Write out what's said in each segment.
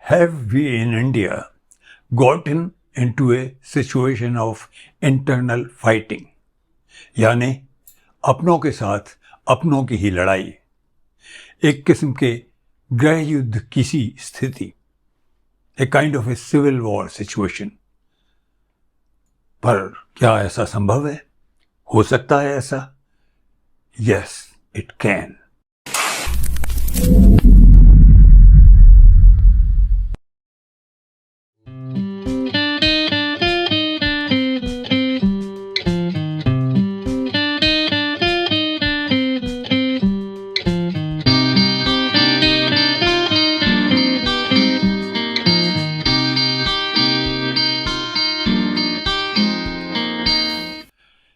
have we in India gotten into a situation of internal fighting? यानी अपनों के साथ अपनों की ही लड़ाई, एक किस्म के गृह युद्ध की सी स्थिति, a kind of a civil war situation. पर क्या ऐसा संभव है? हो सकता है ऐसा? Yes, it can.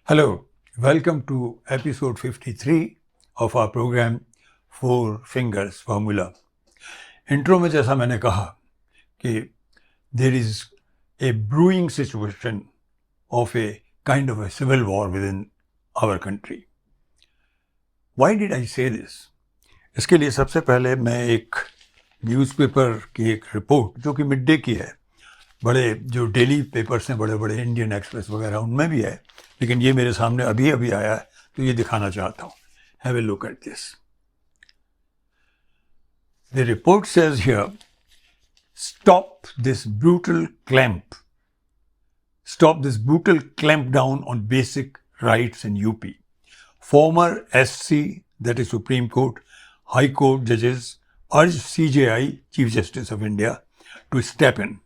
Hello, welcome to episode 53 of our program Four Fingers Formula. Intro में जैसा मैंने कहा कि there is a brewing situation of a kind of a civil war within our country. Why did I say this? इसके लिए सबसे पहले मैं एक न्यूज़पेपर की एक रिपोर्ट जो कि मिड डे की है, बड़े जो डेली पेपर्स हैं बड़े बड़े इंडियन एक्सप्रेस वगैरह उनमें भी है, लेकिन ये मेरे सामने अभी अभी आया है तो ये दिखाना चाहता हूँ. Have a look at this. The report says here, stop this brutal clamp down on basic rights in UP. Former SC, that is Supreme Court, High Court judges urged CJI, Chief Justice of India, to step in.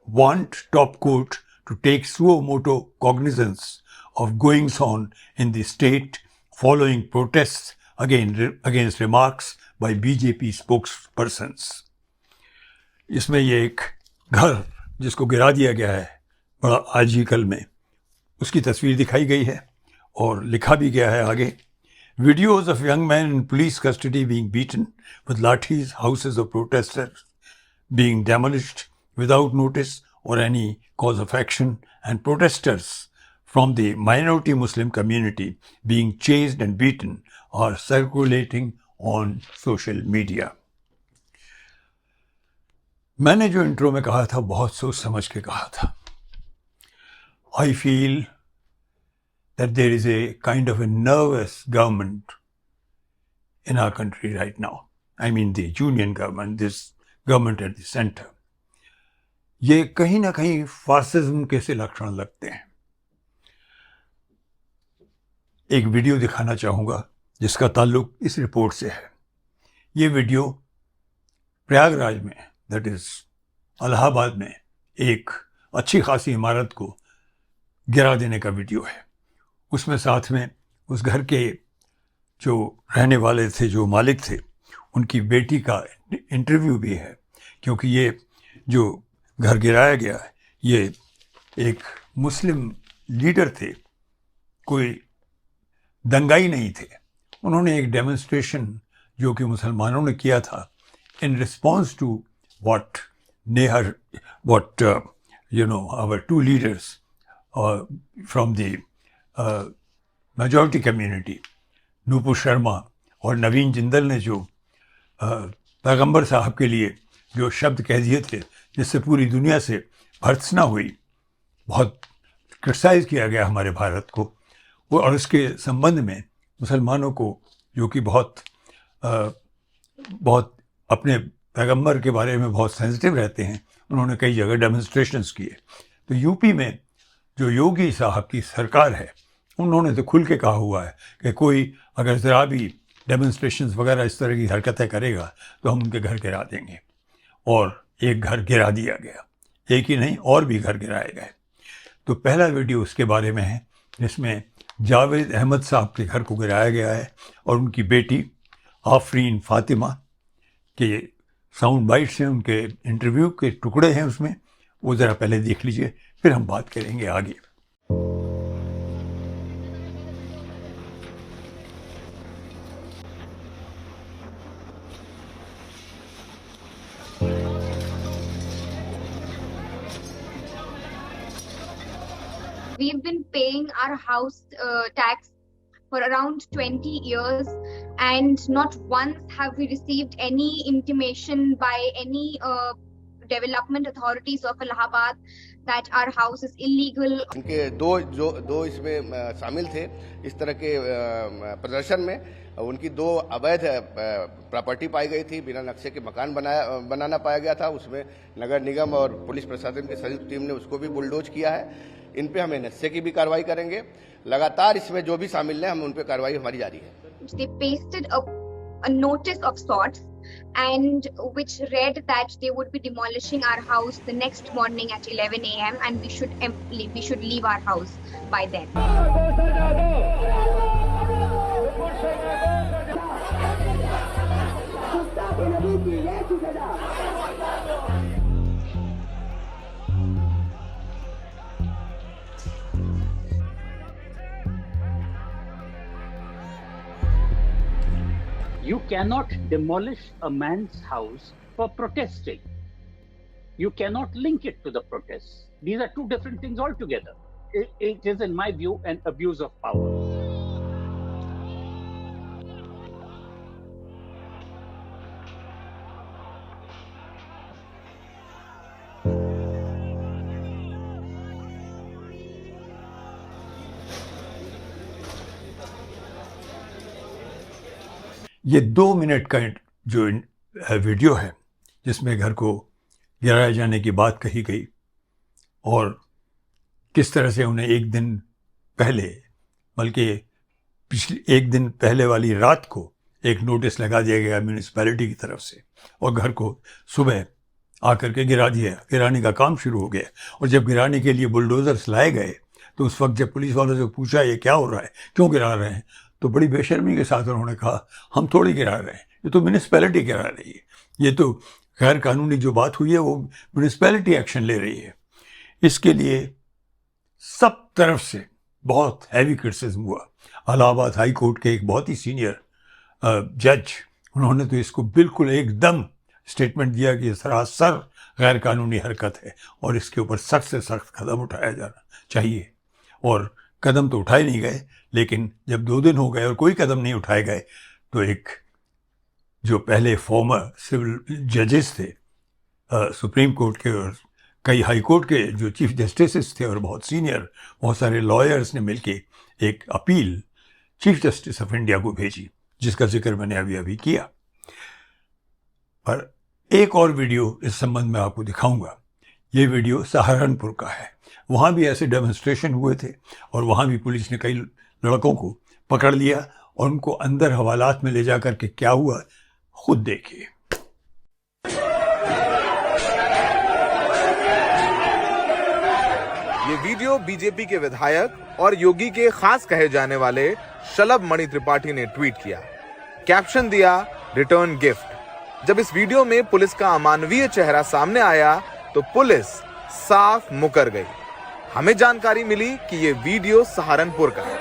Want top court to take suo motu cognizance of goings on in the state following protests against remarks by BJP spokespersons. इसमें ये एक घर जिसको गिरा दिया गया है बड़ा आजकल में, उसकी तस्वीर दिखाई गई है और लिखा भी गया है आगे, videos of young men in police custody being beaten with lathis, houses of protesters being demolished without notice or any cause of action, and protesters from the minority Muslim community being chased and beaten are circulating on social media. मैंने जो intro में कहा था बहुत सोच समझ के कहा था. I feel that there is a kind of a nervous government in our country right now. I mean the union government, this government at the center. ये कहीं ना कहीं फासिज्म के से लक्षण लगते हैं. एक वीडियो दिखाना चाहूँगा जिसका ताल्लुक इस रिपोर्ट से है. ये वीडियो प्रयागराज में, दैट इज इलाहाबाद में, एक अच्छी खासी इमारत को गिरा देने का वीडियो है. उसमें साथ में उस घर के जो रहने वाले थे, जो मालिक थे, उनकी बेटी का इंटरव्यू भी है, क्योंकि ये जो घर गिराया गया है ये एक मुस्लिम लीडर थे, कोई दंगाई नहीं थे. उन्होंने एक डेमोन्स्ट्रेशन जो कि मुसलमानों ने किया था in response to what our two leaders from the majority community, Nupur Sharma और नवीन जिंदल ने जो पैगंबर साहब के लिए जो शब्द कह दिए थे जिससे पूरी दुनिया से भर्त्सना हुई, बहुत क्रिटिसाइज किया गया हमारे भारत को, और उसके संबंध में मुसलमानों को जो कि बहुत अपने पैगंबर के बारे में बहुत सेंसिटिव रहते हैं, उन्होंने कई जगह डेमोन्स्ट्रेशंस किए. तो यूपी में जो योगी साहब की सरकार है, उन्होंने तो खुल के कहा हुआ है कि कोई अगर ज़रा भी डेमोन्स्ट्रेशंस वगैरह इस तरह की हरकतें करेगा तो हम उनके घर गिरा देंगे. और एक घर गिरा दिया गया, एक ही नहीं और भी घर गिराए गए. तो पहला वीडियो उसके बारे में है जिसमें जावेद अहमद साहब के घर को गिराया गया है और उनकी बेटी आफरीन फातिमा के साउंड बाइट्स हैं, उनके इंटरव्यू के टुकड़े हैं उसमें. वो ज़रा पहले देख लीजिए, फिर हम बात करेंगे आगे. We've been paying our house tax for around 20 years, and not once have we received any intimation by any development authorities of Allahabad that our house is illegal. उनके दो इसमें शामिल थे इस तरह के प्रदर्शन में। उनकी 2 अवैध प्रॉपर्टी पाई गई थी, बिना नक्शे के मकान बनाना पाया गया था। उसमें नगर निगम और पुलिस प्रशासन की संयुक्त टीम ने उसको भी बुलडोज किया है। इन पे हम एनएसए की भी कार्रवाई करेंगे। लगातार इसमें जो भी शामिल हैं हम उन पे कार्रवाई हमारी जारी है। They pasted a notice of sorts and which read that they would be demolishing our house the next morning at 11 a.m. and we should leave our house by then. You cannot demolish a man's house for protesting. You cannot link it to the protests. These are 2 different things altogether. It is, in my view, an abuse of power. ये 2 minute का जो video है जिसमें घर को गिराए जाने की बात कही गई और किस तरह से उन्हें एक दिन पहले, बल्कि पिछले 1 दिन पहले वाली रात को एक नोटिस लगा दिया गया म्यूनिसिपैलिटी की तरफ से और घर को सुबह आकर के गिरा दिया। गिराने का काम शुरू हो गया और जब गिराने के लिए बुलडोजर्स लाए गए तो उस वक्त जब पुलिस वालों से पूछा ये क्या हो रहा है, क्यों गिरा रहे हैं, तो बड़ी बेशर्मी के साथ उन्होंने कहा हम थोड़ी गिरा रहे हैं, ये तो म्यूनिसिपैलिटी गिरा रही है, ये तो गैर कानूनी जो बात हुई है वो म्यूनिसिपैलिटी एक्शन ले रही है। इसके लिए सब तरफ से बहुत हैवी क्रिटिसिज्म हुआ। इलाहाबाद हाई कोर्ट के एक बहुत ही सीनियर जज, उन्होंने तो इसको बिल्कुल एकदम स्टेटमेंट दिया कि सरासर गैर कानूनी हरकत है और इसके ऊपर सख्त से सख्त कदम उठाया जाना चाहिए। और कदम तो उठाए नहीं गए, लेकिन जब 2 दिन हो गए और कोई कदम नहीं उठाए गए तो एक जो पहले फॉर्मर सिविल जजेस थे सुप्रीम कोर्ट के और कई हाई कोर्ट के जो चीफ जस्टिस थे और बहुत सीनियर बहुत सारे लॉयर्स ने मिलके एक appeal chief justice of India को भेजी, जिसका जिक्र मैंने अभी किया। पर एक और वीडियो इस संबंध में आपको दिखाऊंगा। ये वीडियो सहारनपुर का है। वहाँ भी ऐसे डेमोन्स्ट्रेशन हुए थे और वहाँ भी पुलिस ने कई लड़कों को पकड़ लिया और उनको अंदर हवालात में ले जाकर के क्या हुआ खुद देखिए। ये वीडियो बीजेपी के विधायक और योगी के खास कहे जाने वाले शलभ मणि त्रिपाठी ने ट्वीट किया। कैप्शन दिया रिटर्न गिफ्ट। जब इस वीडियो में पुलिस का अमानवीय चेहरा सामने आया तो पुलिस साफ मुकर गई। हमें जानकारी मिली कि ये वीडियो सहारनपुर का है।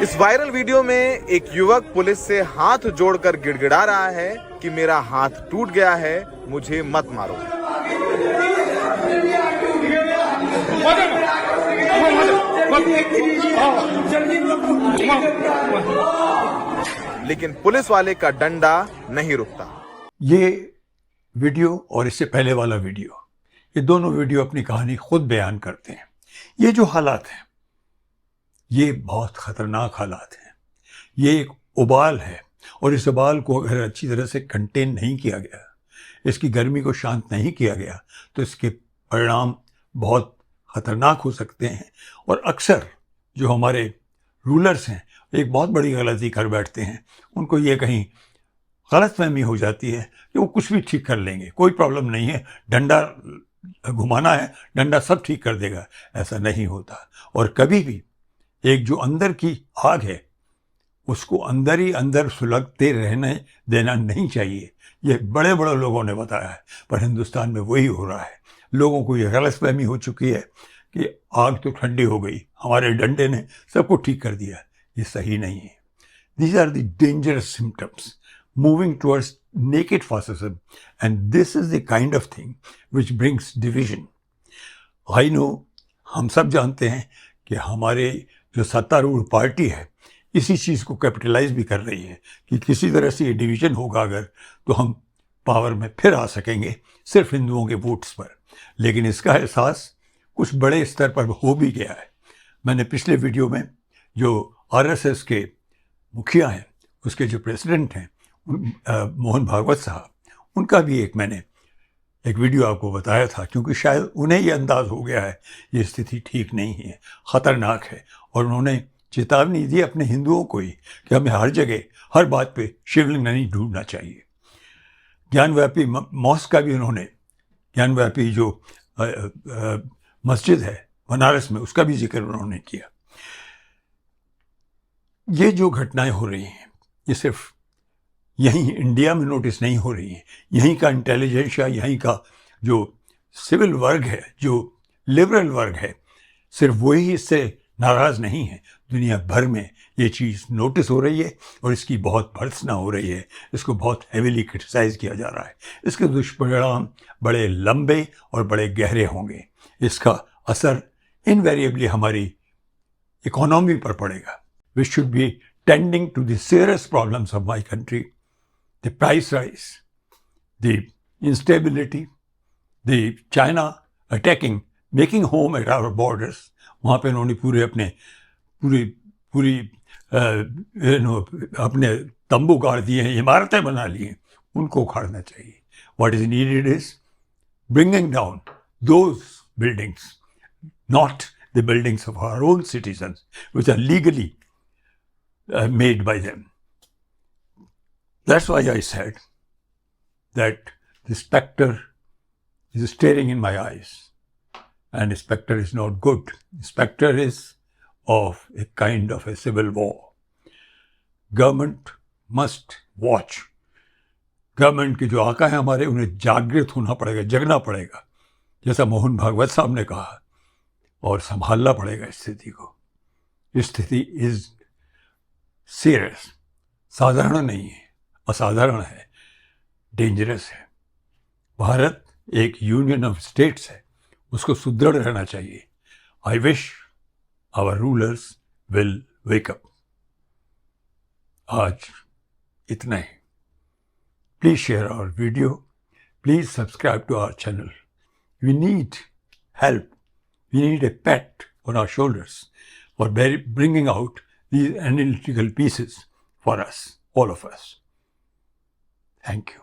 इस वायरल वीडियो में एक युवक पुलिस से हाथ जोड़कर गिड़गिड़ा रहा है कि मेरा हाथ टूट गया है, मुझे मत मारो। लेकिन पुलिस वाले का डंडा नहीं रुकता। ये वीडियो और इससे पहले वाला वीडियो, ये दोनों वीडियो अपनी कहानी खुद बयान करते हैं। ये जो हालात हैं ये बहुत खतरनाक हालात हैं। ये एक उबाल है और इस उबाल को अगर अच्छी तरह से कंटेन नहीं किया गया, इसकी गर्मी को शांत नहीं किया गया तो इसके परिणाम बहुत खतरनाक हो सकते हैं। और अक्सर जो हमारे रूलर्स हैं एक बहुत बड़ी गलती कर बैठते हैं। उनको ये कहीं गलतफहमी हो जाती है कि वो कुछ भी ठीक कर लेंगे, कोई प्रॉब्लम नहीं है, डंडा घुमाना है, डंडा सब ठीक कर देगा। ऐसा नहीं होता। और कभी भी एक जो अंदर की आग है उसको अंदर ही अंदर सुलगते रहने देना नहीं चाहिए। ये बड़े बड़े लोगों ने बताया है, पर हिंदुस्तान में वही हो रहा है। लोगों को ये गलतफहमी हो चुकी है कि आग तो ठंडी हो गई, हमारे डंडे ने सबको ठीक कर दिया। ये सही नहीं है। These are the dangerous symptoms moving towards naked fascism, and this is the kind of thing which brings division. I know, हम सब जानते हैं कि हमारे जो सत्तारूढ़ पार्टी है इसी चीज़ को कैपिटलाइज भी कर रही है कि किसी तरह से ये डिवीज़न होगा अगर तो हम पावर में फिर आ सकेंगे सिर्फ हिंदुओं के वोट्स पर। लेकिन इसका एहसास कुछ बड़े स्तर पर हो भी गया है। मैंने पिछले वीडियो में जो आरएसएस के मुखिया हैं, उसके जो प्रेसिडेंट हैं मोहन भागवत साहब, उनका भी मैंने एक वीडियो आपको बताया था, क्योंकि शायद उन्हें ये अंदाज हो गया है ये स्थिति ठीक नहीं है, ख़तरनाक है, और उन्होंने चेतावनी दी अपने हिंदुओं को ही कि हमें हर जगह हर बात पे शिवलिंग नहीं ढूंढना चाहिए। ज्ञानव्यापी मॉस्क का भी उन्होंने, ज्ञानव्यापी जो मस्जिद है बनारस में, उसका भी जिक्र उन्होंने किया। ये जो घटनाएं हो रही हैं ये सिर्फ यहीं इंडिया में नोटिस नहीं हो रही हैं, यहीं का इंटेलिजेंस या यहीं का जो सिविल वर्ग है, जो लिबरल वर्ग है, सिर्फ वही इससे नाराज़ नहीं है, दुनिया भर में ये चीज़ नोटिस हो रही है और इसकी बहुत भर्त्सना हो रही है, इसको बहुत हेविली क्रिटिसाइज़ किया जा रहा है। इसके दुष्परिणाम बड़े लंबे और बड़े गहरे होंगे। इसका असर इनवेरिएबली हमारी इकोनॉमी पर पड़ेगा। We should be tending to the serious problems of my country, the price rise, the instability, the China attacking, making home at our borders। वहाँ पे उन्होंने पूरी अपने तंबू गाड़ दिए हैं, इमारतें बना ली हैं, उनको उखाड़ना चाहिए। What is needed is bringing down those buildings, not the buildings of our own citizens, which are legally made by them. That's why I said that the spectre is staring in my eyes, and the spectre is not good. The spectre is of a kind of a civil war. Government must watch. Government के जो आका हैं हमारे, उन्हें जागृत होना पड़ेगा, जगना पड़ेगा, जैसा मोहन भागवत साहब ने कहा, और संभालना पड़ेगा स्थिति को। स्थिति इज सीरियस, साधारण नहीं है, असाधारण है, डेंजरस है। भारत एक यूनियन ऑफ स्टेट्स है, उसको सुदृढ़ रहना चाहिए। I wish our rulers will wake up. आज इतना ही। Please share our video, please subscribe to our channel. We need help, we need a pat on our shoulders for bringing out these analytical pieces for us, all of us. Thank you.